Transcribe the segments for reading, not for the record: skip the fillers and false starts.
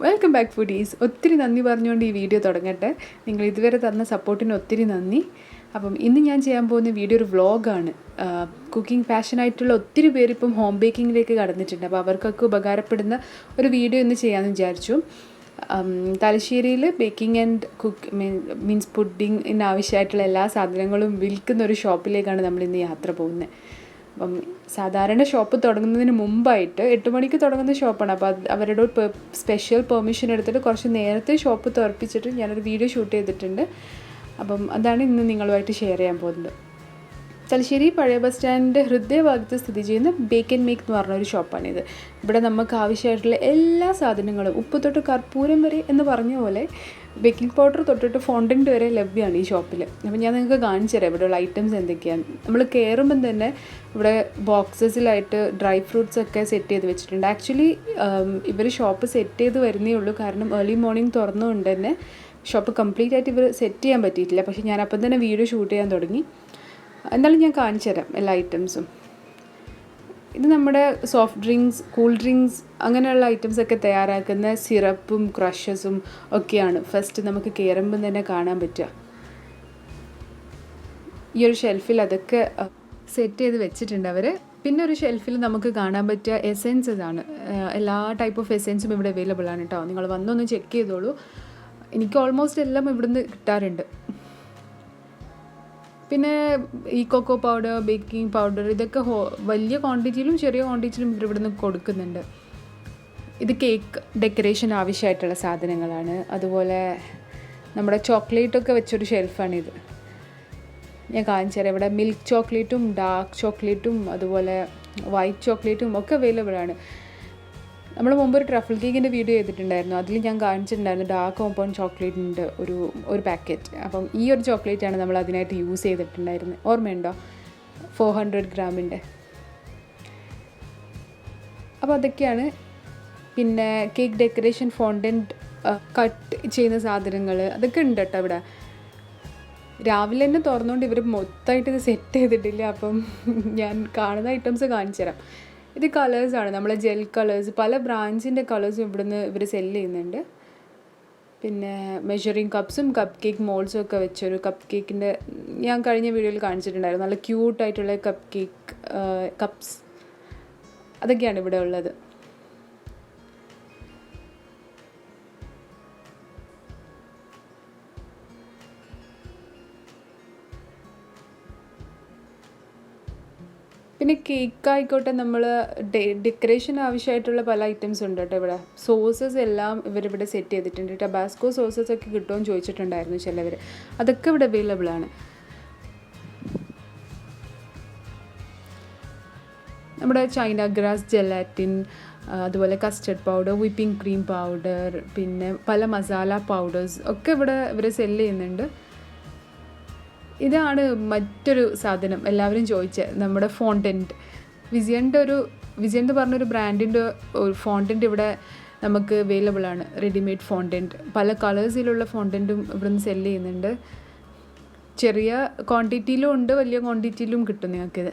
Welcome back foodies. ഒത്തിരി നന്ദി പറഞ്ഞുകൊണ്ട് ഈ വീഡിയോ തുടങ്ങട്ടെ. നിങ്ങൾ ഇതുവരെ തന്ന സപ്പോർട്ടിന് ഒത്തിരി നന്ദി. അപ്പം ഇന്ന് ഞാൻ ചെയ്യാൻ പോകുന്ന വീഡിയോ ഒരു വ്ളോഗാണ്. കുക്കിംഗ് പാഷനായിട്ടുള്ള ഒത്തിരി പേര് ഇപ്പം ഹോം ബേക്കിങ്ങിലേക്ക് കടന്നിട്ടുണ്ട്. അപ്പോൾ അവർക്കൊക്കെ ഉപകാരപ്പെടുന്ന ഒരു വീഡിയോ ഇന്ന് ചെയ്യാമെന്ന് വിചാരിച്ചു. തലശ്ശേരിയിൽ ബേക്കിംഗ് ആൻഡ് മീൻസ് പുഡിങ്ങിന് ആവശ്യമായിട്ടുള്ള എല്ലാ സാധനങ്ങളും വിൽക്കുന്ന ഒരു ഷോപ്പിലേക്കാണ് നമ്മളിന്ന് യാത്ര പോകുന്നത്. അപ്പം സാധാരണ ഷോപ്പ് തുടങ്ങുന്നതിന് മുമ്പായിട്ട് 8 മണിക്ക് തുടങ്ങുന്ന ഷോപ്പാണ്. അപ്പോൾ അവരുടെ സ്പെഷ്യൽ പെർമിഷൻ എടുത്തിട്ട് കുറച്ച് നേരത്തെ ഷോപ്പ് തുറപ്പിച്ചിട്ട് ഞാനൊരു വീഡിയോ ഷൂട്ട് ചെയ്തിട്ടുണ്ട്. അപ്പം അതാണ് ഇന്ന് നിങ്ങളുമായിട്ട് ഷെയർ ചെയ്യാൻ പോകുന്നത്. തലശ്ശേരി പഴയ ബസ് സ്റ്റാൻഡിൻ്റെ ഹൃദയഭാഗത്ത് സ്ഥിതി ചെയ്യുന്ന ബേക്ക് ആൻഡ് മേക്ക് എന്ന് പറഞ്ഞൊരു ഷോപ്പാണിത്. ഇവിടെ നമുക്ക് ആവശ്യമായിട്ടുള്ള എല്ലാ സാധനങ്ങളും ഉപ്പ് തൊട്ട് കർപ്പൂരം വരെ എന്ന് പറഞ്ഞ പോലെ ബേക്കിംഗ് പൗഡർ തൊട്ടിട്ട് ഫോണ്ടൻറ്റ് വരെ ലഭ്യമാണ് ഈ ഷോപ്പിൽ. അപ്പം ഞാൻ നിങ്ങൾക്ക് കാണിച്ചു തരാം ഇവിടെയുള്ള ഐറ്റംസ് എന്തൊക്കെയാണ്. നമ്മൾ കയറുമ്പം തന്നെ ഇവിടെ ബോക്സസിലായിട്ട് ഡ്രൈ ഫ്രൂട്ട്സ് ഒക്കെ സെറ്റ് ചെയ്ത് വെച്ചിട്ടുണ്ട്. ആക്ച്വലി ഇവർ ഷോപ്പ് സെറ്റ് ചെയ്ത് വരുന്നേ ഉള്ളൂ, കാരണം ഏർലി മോർണിംഗ് തുറന്നുകൊണ്ട് തന്നെ ഷോപ്പ് കംപ്ലീറ്റ് ആയിട്ട് ഇവർ സെറ്റ് ചെയ്യാൻ പറ്റിയിട്ടില്ല. പക്ഷേ ഞാൻ അപ്പം തന്നെ വീഡിയോ ഷൂട്ട് ചെയ്യാൻ തുടങ്ങി. എന്നാലും ഞാൻ കാണിച്ചു തരാം എല്ലാ ഐറ്റംസും. ഇത് നമ്മുടെ സോഫ്റ്റ് ഡ്രിങ്ക്സ്, കൂൾ ഡ്രിങ്ക്സ് അങ്ങനെയുള്ള ഐറ്റംസൊക്കെ തയ്യാറാക്കുന്ന സിറപ്പും ക്രഷസും ഒക്കെയാണ് ഫസ്റ്റ് നമുക്ക് കയറുമ്പം തന്നെ കാണാൻ പറ്റുക. ഈ ഒരു ഷെൽഫിൽ അതൊക്കെ സെറ്റ് ചെയ്ത് വെച്ചിട്ടുണ്ട് അവർ. പിന്നെ ഒരു ഷെൽഫിൽ നമുക്ക് കാണാൻ പറ്റുക എസെൻസസ് ആണ്. എല്ലാ ടൈപ്പ് ഓഫ് എസെൻസും ഇവിടെ അവൈലബിൾ ആണ് കേട്ടോ. നിങ്ങൾ വന്നൊന്ന് ചെക്ക് ചെയ്തോളൂ. എനിക്ക് ഓൾമോസ്റ്റ് എല്ലാം ഇവിടുന്ന് കിട്ടാറുണ്ട്. പിന്നെ ഈ കൊക്കോ പൗഡർ, ബേക്കിംഗ് പൗഡർ ഇതൊക്കെ വലിയ ക്വാണ്ടിറ്റിയിലും ചെറിയ ക്വാണ്ടിറ്റിയിലും ഇവിടുന്ന് കൊടുക്കുന്നുണ്ട്. ഇത് കേക്ക് ഡെക്കറേഷൻ ആവശ്യമായിട്ടുള്ള സാധനങ്ങളാണ്. അതുപോലെ നമ്മുടെ ചോക്ലേറ്റൊക്കെ വെച്ചൊരു ഷെൽഫാണിത്. ഞാൻ കാണിച്ചു തരാം. ഇവിടെ മിൽക്ക് ചോക്ലേറ്റും ഡാർക്ക് ചോക്ലേറ്റും അതുപോലെ വൈറ്റ് ചോക്ലേറ്റും ഒക്കെ അവൈലബിൾ ആണ്. നമ്മൾ മുമ്പ് ഒരു ട്രഫിൾ കേക്കിൻ്റെ വീഡിയോ ചെയ്തിട്ടുണ്ടായിരുന്നു. അതിൽ ഞാൻ കാണിച്ചിട്ടുണ്ടായിരുന്നു ഡാർക്ക് കോമ്പൗണ്ട് ചോക്ലേറ്റിൻ്റെ ഒരു പാക്കറ്റ്. അപ്പം ഈ ഒരു ചോക്ലേറ്റാണ് നമ്മൾ അതിനായിട്ട് യൂസ് ചെയ്തിട്ടുണ്ടായിരുന്നത്. ഓർമ്മയുണ്ടോ? 400 ഗ്രാമിൻ്റെ. അപ്പോൾ അതൊക്കെയാണ്. പിന്നെ കേക്ക് ഡെക്കറേഷൻ, ഫോണ്ടൻറ്റ് കട്ട് ചെയ്യുന്ന സാധനങ്ങൾ അതൊക്കെ ഉണ്ട് കേട്ടോ ഇവിടെ. രാവിലെ തന്നെ തുറന്നുകൊണ്ട് ഇവർ മൊത്തമായിട്ട് ഇത് സെറ്റ് ചെയ്തിട്ടില്ല. അപ്പം ഞാൻ കാണുന്ന ഐറ്റംസ് കാണിച്ചു തരാം. ഇത് കളേഴ്സാണ്, നമ്മളെ ജെൽ കളേഴ്സ്. പല ബ്രാൻഡിൻ്റെ കളേഴ്സും ഇവിടുന്ന് ഇവർ സെല്ല് ചെയ്യുന്നുണ്ട്. പിന്നെ മെഷറിങ് കപ്സും കപ്പ് കേക്ക് മോൾഡ്സും ഒക്കെ വെച്ചൊരു കപ്പ് കേക്കിൻ്റെ ഞാൻ കഴിഞ്ഞ വീഡിയോയിൽ കാണിച്ചിട്ടുണ്ടായിരുന്നു. നല്ല ക്യൂട്ടായിട്ടുള്ള കപ്പ് കേക്ക് കപ്സ് അതൊക്കെയാണ് ഇവിടെ ഉള്ളത്. പിന്നെ കേക്ക് ആയിക്കോട്ടെ, നമ്മൾ ഡെക്കറേഷൻ ആവശ്യമായിട്ടുള്ള പല ഐറ്റംസ് ഉണ്ട് കേട്ടോ ഇവിടെ. സോസസ് എല്ലാം ഇവരിവിടെ സെറ്റ് ചെയ്തിട്ടുണ്ട്. ടബാസ്കോ സോസസ് ഒക്കെ കിട്ടുമെന്ന് ചോദിച്ചിട്ടുണ്ടായിരുന്നു ചിലവർ. അതൊക്കെ ഇവിടെ അവൈലബിൾ ആണ്. നമ്മുടെ ചൈന ഗ്രാസ് ജെലാറ്റിൻ, അതുപോലെ custard powder, whipping cream powder, പിന്നെ പല മസാല പൗഡേഴ്സ് ഒക്കെ ഇവിടെ ഇവർ സെല്ല് ചെയ്യുന്നുണ്ട്. ഇതാണ് മറ്റൊരു സാധനം എല്ലാവരും ചോദിച്ചത്, നമ്മുടെ ഫോണ്ടൻറ്റ്. വിജയൻ എന്ന് പറഞ്ഞൊരു ബ്രാൻഡിൻ്റെ ഒരു ഫോണ്ടൻറ്റ് ഇവിടെ നമുക്ക് അവൈലബിൾ ആണ്. റെഡിമെയ്ഡ് ഫോണ്ടൻറ്റ് പല കളേഴ്സിലുള്ള ഫോണ്ടൻറ്റും ഇവിടുന്ന് സെല്ല് ചെയ്യുന്നുണ്ട്. ചെറിയ ക്വാണ്ടിറ്റിയിലും ഉണ്ട്, വലിയ ക്വാണ്ടിറ്റിയിലും കിട്ടും നിങ്ങൾക്കിത്.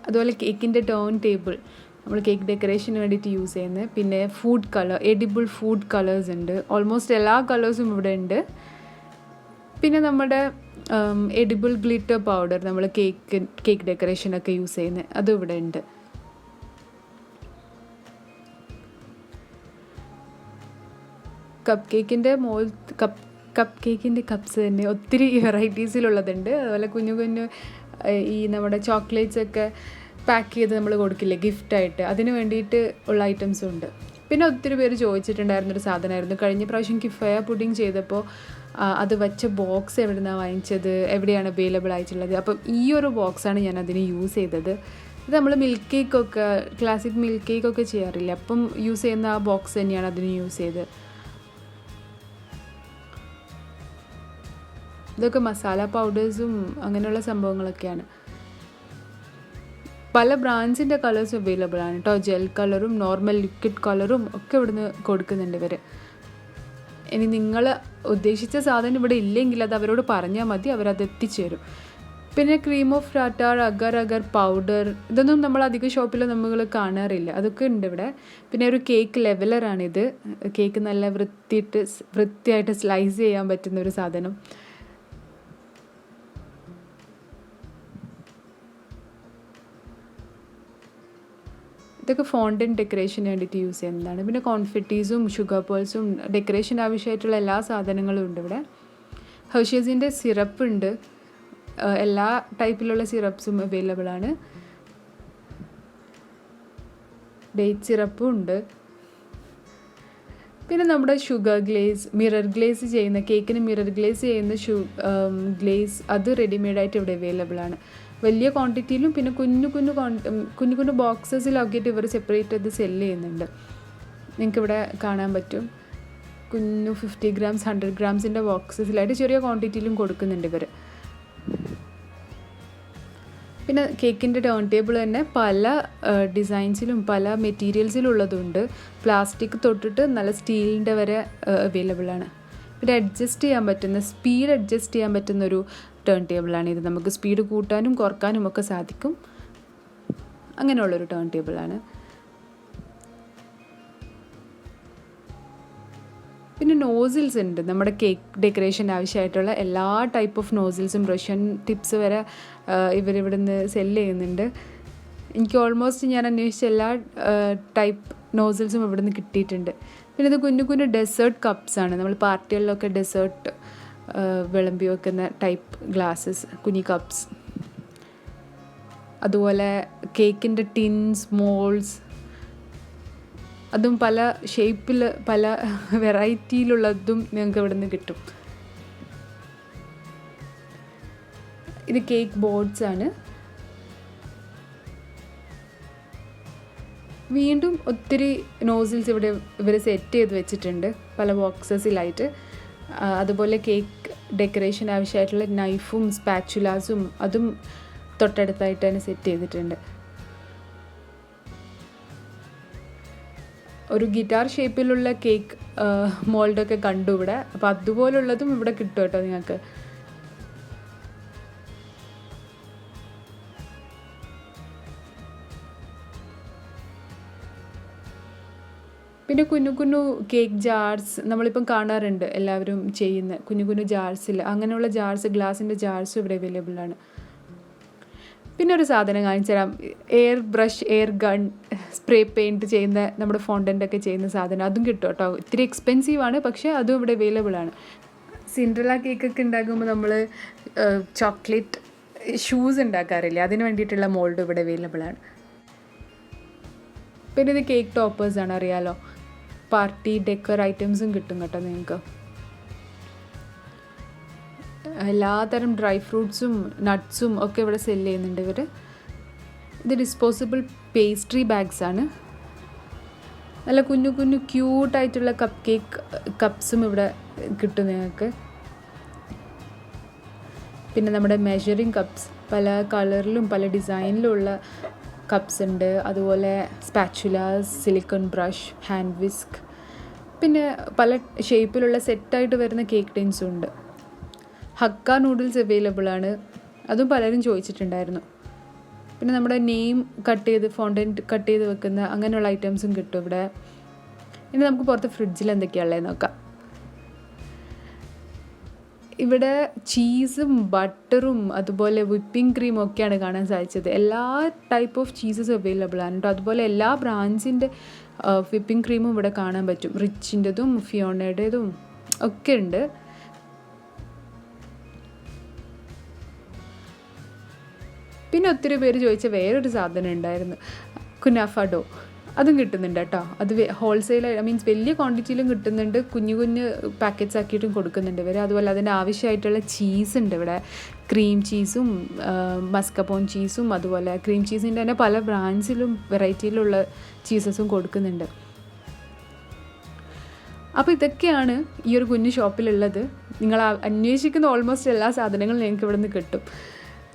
അതുപോലെ കേക്കിൻ്റെ ടേൺ ടേബിൾ നമ്മൾ കേക്ക് ഡെക്കറേഷന് വേണ്ടിയിട്ട് യൂസ് ചെയ്യുന്നത്. പിന്നെ food colour, edible food colours ഉണ്ട്. ഓൾമോസ്റ്റ് എല്ലാ കളേഴ്സും ഇവിടെ ഉണ്ട്. പിന്നെ നമ്മുടെ എഡിബിൾ ഗ്ലിറ്റർ പൗഡർ നമ്മൾ കേക്ക് ഡെക്കറേഷനൊക്കെ യൂസ് ചെയ്യുന്നത് അതും ഇവിടെ ഉണ്ട്. കപ്പ് കേക്കിൻ്റെ കപ്സ് തന്നെ ഒത്തിരി വെറൈറ്റീസിലുള്ളതുണ്ട്. അതുപോലെ കുഞ്ഞു കുഞ്ഞു ഈ നമ്മുടെ ചോക്ലേറ്റ്സ് ഒക്കെ പാക്ക് ചെയ്ത് നമ്മൾ കൊടുക്കില്ലേ ഗിഫ്റ്റായിട്ട്, അതിന് വേണ്ടിയിട്ട് ഉള്ള ഐറ്റംസും ഉണ്ട്. പിന്നെ ഒത്തിരി പേര് ചോദിച്ചിട്ടുണ്ടായിരുന്നൊരു സാധനമായിരുന്നു, കഴിഞ്ഞ പ്രാവശ്യം കിഫയ പുഡിങ് ചെയ്തപ്പോൾ അത് വെച്ച ബോക്സ് എവിടെ നിന്നാണ് വാങ്ങിച്ചത്, എവിടെയാണ് അവൈലബിൾ ആയിട്ടുള്ളത്. അപ്പം ഈ ഒരു ബോക്സാണ് ഞാൻ അതിന് യൂസ് ചെയ്തത്. ഇത് നമ്മൾ മിൽക്ക് കേക്കൊക്കെ, ക്ലാസിക് മിൽക്ക് കേക്കൊക്കെ ചെയ്യാറില്ല, അപ്പം യൂസ് ചെയ്യുന്ന ആ ബോക്സ് തന്നെയാണ് അതിന് യൂസ് ചെയ്തത്. ഇതൊക്കെ മസാല പൗഡേഴ്സും അങ്ങനെയുള്ള സംഭവങ്ങളൊക്കെയാണ്. പല ബ്രാൻഡ്സിൻ്റെ കളേഴ്സ് അവൈലബിൾ ആണ് കേട്ടോ. ജെൽ കളറും നോർമൽ ലിക്വിഡ് കളറും ഒക്കെ ഇവിടുന്ന് കൊടുക്കുന്നുണ്ട് ഇവർ. ഇനി നിങ്ങൾ ഉദ്ദേശിച്ച സാധനം ഇവിടെ ഇല്ലെങ്കിൽ അത് അവരോട് പറഞ്ഞാൽ മതി, അവരത് എത്തിച്ചു തരും. പിന്നെ cream of tartar, agar agar powder, ഇതൊന്നും നമ്മൾ അധികം ഷോപ്പിൽ നമ്മൾ കാണാറില്ല, അതൊക്കെ ഉണ്ട് ഇവിടെ. പിന്നെ ഒരു കേക്ക് ലെവലറാണിത്. കേക്ക് നല്ല വൃത്തിയായിട്ട് സ്ലൈസ് ചെയ്യാൻ പറ്റുന്ന ഒരു സാധനം. ഇതൊക്കെ ഫോണ്ടൻ ഡെക്കറേഷന് വേണ്ടിയിട്ട് യൂസ് ചെയ്യുന്നതാണ്. പിന്നെ കോൺഫെറ്റീസും ഷുഗർ പേൾസും ഡെക്കറേഷൻ ആവശ്യമായിട്ടുള്ള എല്ലാ സാധനങ്ങളും ഉണ്ട് ഇവിടെ. ഹെർഷീസിൻ്റെ സിറപ്പ് ഉണ്ട്, എല്ലാ ടൈപ്പിലുള്ള സിറപ്സും അവൈലബിൾ ആണ്. ഡേറ്റ് സിറപ്പും ഉണ്ട്. പിന്നെ നമ്മുടെ ഷുഗർ ഗ്ലേസ്, മിറർ ഗ്ലേസ് ചെയ്യുന്ന, കേക്കിന് മിറർ ഗ്ലേസ് ചെയ്യുന്ന ഗ്ലേസ്, അത് റെഡിമെയ്ഡായിട്ട് ഇവിടെ അവൈലബിൾ ആണ്. വലിയ ക്വാണ്ടിറ്റിയിലും പിന്നെ കുഞ്ഞു ബോക്സസിലാക്കിയിട്ട് ഇവർ സെപ്പറേറ്റ് അത് സെല്ല് ചെയ്യുന്നുണ്ട്. നിങ്ങൾക്കിവിടെ കാണാൻ പറ്റും. 50 grams 100 grams ബോക്സസിലായിട്ട് ചെറിയ ക്വാണ്ടിറ്റിയിലും കൊടുക്കുന്നുണ്ട് ഇവർ. പിന്നെ കേക്കിൻ്റെ ടേൺ ടേബിൾ തന്നെ പല ഡിസൈൻസിലും പല മെറ്റീരിയൽസിലും ഉള്ളതുണ്ട്. പ്ലാസ്റ്റിക് തൊട്ടിട്ട് നല്ല സ്റ്റീലിൻ്റെ വരെ അവൈലബിൾ ആണ്. പിന്നെ സ്പീഡ് അഡ്ജസ്റ്റ് ചെയ്യാൻ പറ്റുന്നൊരു ടേൺ ടേബിളാണ് ഇത്. നമുക്ക് സ്പീഡ് കൂട്ടാനും കുറക്കാനും ഒക്കെ സാധിക്കും. അങ്ങനെയുള്ളൊരു ടേൺ ടേബിളാണ്. പിന്നെ നോസിൽസ് ഉണ്ട്. നമ്മുടെ കേക്ക് ഡെക്കറേഷൻ ആവശ്യമായിട്ടുള്ള എല്ലാ ടൈപ്പ് ഓഫ് നോസിൽസും റഷ്യൻ ടിപ്സ് വരെ ഇവരിവിടുന്ന് സെല്ല് ചെയ്യുന്നുണ്ട്. എനിക്ക് ഓൾമോസ്റ്റ് ഞാൻ അന്വേഷിച്ച എല്ലാ ടൈപ്പ് നോസിൽസും ഇവിടുന്ന് കിട്ടിയിട്ടുണ്ട്. പിന്നെ ഇത് കുഞ്ഞു ഡെസേർട്ട് കപ്സാണ്. നമ്മൾ പാർട്ടികളിലൊക്കെ ഡെസേർട്ട് വിളമ്പി വെക്കുന്ന ടൈപ്പ് ഗ്ലാസ്സസ്, കുഞ്ഞി കപ്സ്. അതുപോലെ കേക്കിൻ്റെ ടിൻസ്, മോൾഡ്സ്, അതും പല ഷേപ്പിൽ പല വെറൈറ്റിയിലുള്ളതും നിങ്ങൾക്ക് ഇവിടെ നിന്ന് കിട്ടും. ഇത് കേക്ക് ബോർഡ്സ് ആണ്. വീണ്ടും ഒത്തിരി നോസിൽസ് ഇവിടെ ഇവർ സെറ്റ് ചെയ്ത് വെച്ചിട്ടുണ്ട് പല ബോക്സസിലായിട്ട്. അതുപോലെ കേക്ക് ഡെക്കറേഷൻ ആവശ്യമായിട്ടുള്ള നൈഫും സ്പാച്ചുലാസും അതും തൊട്ടടുത്തായിട്ട് തന്നെ സെറ്റ് ചെയ്തിട്ടുണ്ട്. ഒരു ഗിറ്റാർ ഷേപ്പിലുള്ള കേക്ക് മോൾഡൊക്കെ കണ്ടു ഇവിടെ. അപ്പോൾ അതുപോലുള്ളതും ഇവിടെ കിട്ടും കേട്ടോ നിങ്ങൾക്ക്. പിന്നെ കുഞ്ഞു കേക്ക് ജാർസ് നമ്മളിപ്പം കാണാറുണ്ട് എല്ലാവരും ചെയ്യുന്ന കുഞ്ഞു ജാർസിൽ, അങ്ങനെയുള്ള ജാർസ്, ഗ്ലാസിൻ്റെ ജാർസും ഇവിടെ അവൈലബിൾ ആണ്. പിന്നെ ഒരു സാധനം കാണിച്ചു തരാം. എയർ ഗൺ സ്പ്രേ പെയിൻറ്റ് ചെയ്യുന്ന, നമ്മുടെ ഫോണ്ടൻ്റൊക്കെ ചെയ്യുന്ന സാധനം, അതും കിട്ടും കേട്ടോ. ഇത്തിരി എക്സ്പെൻസീവാണ്, പക്ഷേ അതും ഇവിടെ അവൈലബിൾ ആണ്. സിൻഡ്രല്ല കേക്കൊക്കെ ഉണ്ടാക്കുമ്പോൾ നമ്മൾ ചോക്ലേറ്റ് ഷൂസ് ഉണ്ടാക്കാറില്ലേ, അതിന് വേണ്ടിയിട്ടുള്ള മോൾഡ് ഇവിടെ അവൈലബിൾ ആണ്. പിന്നെ ഇത് കേക്ക് ടോപ്പേഴ്സാണ്, അറിയാലോ. പാർട്ടി ഡെക്കർ ഐറ്റംസും കിട്ടും കേട്ടോ നിങ്ങൾക്ക്. എല്ലാതരം ഡ്രൈ ഫ്രൂട്ട്സും നട്ട്സും ഒക്കെ ഇവിടെ സെല്ല് ചെയ്യുന്നുണ്ട് ഇവർ. ഇത് ഡിസ്പോസിബിൾ പേസ്ട്രി ബാഗ്സ് ആണ്. നല്ല കുഞ്ഞു ക്യൂട്ടായിട്ടുള്ള കപ്പ് കേക്ക് കപ്സും ഇവിടെ കിട്ടും നിങ്ങൾക്ക്. പിന്നെ നമ്മുടെ മെഷറിങ് കപ്സ്, പല കളറിലും പല ഡിസൈനിലും ഉള്ള കപ്സ് ഉണ്ട്. അതുപോലെ സ്പാച്ചുലാസ്, സിലിക്കൺ ബ്രഷ്, ഹാൻഡ് വിസ്ക്, പിന്നെ പല ഷേപ്പിലുള്ള സെറ്റായിട്ട് വരുന്ന കേക്ക് ടിൻസും ഉണ്ട്. ഹക്ക നൂഡിൽസ് അവൈലബിൾ ആണ്, അതും പലരും ചോദിച്ചിട്ടുണ്ടായിരുന്നു. പിന്നെ നമ്മുടെ നെയിം കട്ട് ചെയ്ത് ഫോണ്ടൻറ്റ് കട്ട് ചെയ്ത് വെക്കുന്ന അങ്ങനെയുള്ള ഐറ്റംസും കിട്ടും ഇവിടെ. ഇനി നമുക്ക് പുറത്ത് ഫ്രിഡ്ജിൽ എന്തൊക്കെയാണുള്ളത് നോക്കാം. ഇവിടെ ചീസും ബട്ടറും അതുപോലെ വിപ്പിംഗ് ക്രീമും ഒക്കെയാണ് കാണാൻ സാധിച്ചത്. എല്ലാ ടൈപ്പ് ഓഫ് ചീസസും അവൈലബിൾ ആണ് കേട്ടോ. അതുപോലെ എല്ലാ ബ്രാൻഡ്സിൻ്റെ വിപ്പിംഗ് ക്രീമും ഇവിടെ കാണാൻ പറ്റും. റിച്ചിൻ്റെതും ഫിയോണയുടേതും ഒക്കെ ഉണ്ട്. പിന്നെ ഒത്തിരി പേര് ചോദിച്ച വേറൊരു സാധനം ഉണ്ടായിരുന്നു, കുനാഫ ഡോ. അതും കിട്ടുന്നുണ്ട് കേട്ടോ. അത് ഹോൾസെയിൽ മീൻസ് വലിയ ക്വാണ്ടിറ്റിയിലും കിട്ടുന്നുണ്ട്, കുഞ്ഞു പാക്കറ്റ്സ് ആക്കിയിട്ടും കൊടുക്കുന്നുണ്ട് ഇവർ. അതുപോലെ അതിൻ്റെ ആവശ്യമായിട്ടുള്ള ചീസ് ഉണ്ട് ഇവിടെ. ക്രീം ചീസും മസ്കപ്പോൺ ചീസും, അതുപോലെ ക്രീം ചീസിൻ്റെ തന്നെ പല ബ്രാൻഡ്സിലും വെറൈറ്റിയിലുള്ള ചീസസും കൊടുക്കുന്നുണ്ട്. അപ്പോൾ ഇതൊക്കെയാണ് ഈ ഒരു കുഞ്ഞു ഷോപ്പിലുള്ളത്. നിങ്ങൾ അന്വേഷിക്കുന്ന ഓൾമോസ്റ്റ് എല്ലാ സാധനങ്ങളും നിങ്ങൾക്ക് ഇവിടെ നിന്ന് കിട്ടും.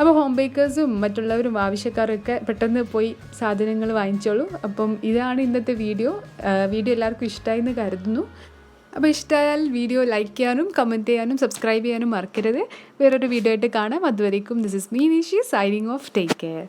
അപ്പോൾ ഹോം ബേക്കേഴ്സും മറ്റുള്ളവരും ആവശ്യക്കാരൊക്കെ പെട്ടെന്ന് പോയി സാധനങ്ങൾ വാങ്ങിച്ചോളൂ. അപ്പം ഇതാണ് ഇന്നത്തെ വീഡിയോ എല്ലാവർക്കും ഇഷ്ടമായി എന്ന് കരുതുന്നു. അപ്പോൾ ഇഷ്ടമായാൽ വീഡിയോ ലൈക്ക് ചെയ്യാനും കമൻറ്റ് ചെയ്യാനും സബ്സ്ക്രൈബ് ചെയ്യാനും മറക്കരുത്. വേറൊരു വീഡിയോ ആയിട്ട് കാണാം. അതുവരേക്കും this is me Nishi signing off. Take care.